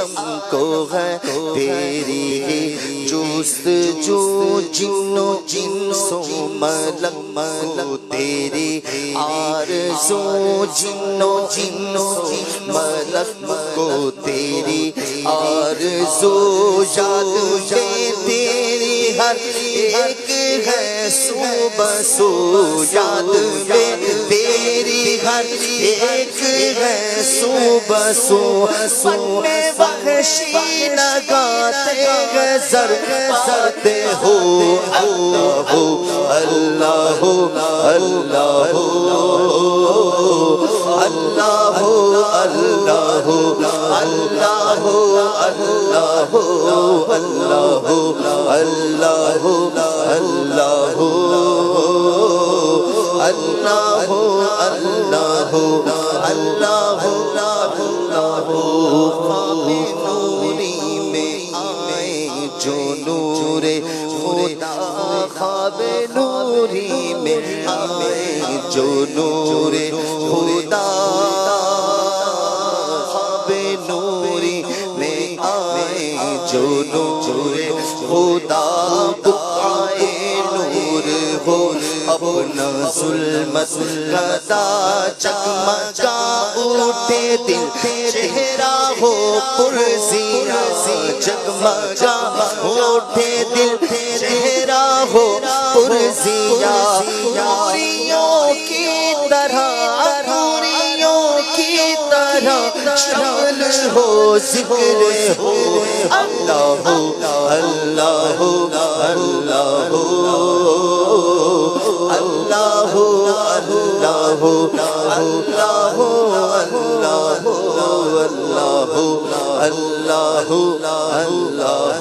عالم کو ہے تیری ہی جستجو جنو انسو ملک کو تیری آرزو جنو انسو ملک کو تیری آرزو یاد میں تیری ہر ایک ہے صبح سو یاد میں تیری ہر ایک ہے صبح سو میں وحشی لگاتے ہیں زر پاتے ہو اللہ اللہ اللہ اللہ اللہ اللہ اللہ اللہ اللہ اللہ اللہ اللہ اللہ خواب نوری میں آئے جو نور خدا خواب نوری میں آئے جو نور خدا خواب نوری میں آئے جو نور خدا بقائے نور ہو اپنا ظلمت غدا چکمکا اٹھے دل چہرہ ہو پرزیرہ چکمکا اٹھے دل چہرہ ہو پرزیرہ نوریوں کی طرح نوریوں کی طرح شامل ہو ذکر ہو اللہ اللہ اللہ اللہ اللہ اللہ اللہ اللہ اللہ اللہ اللہ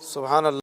سبحان اللہ.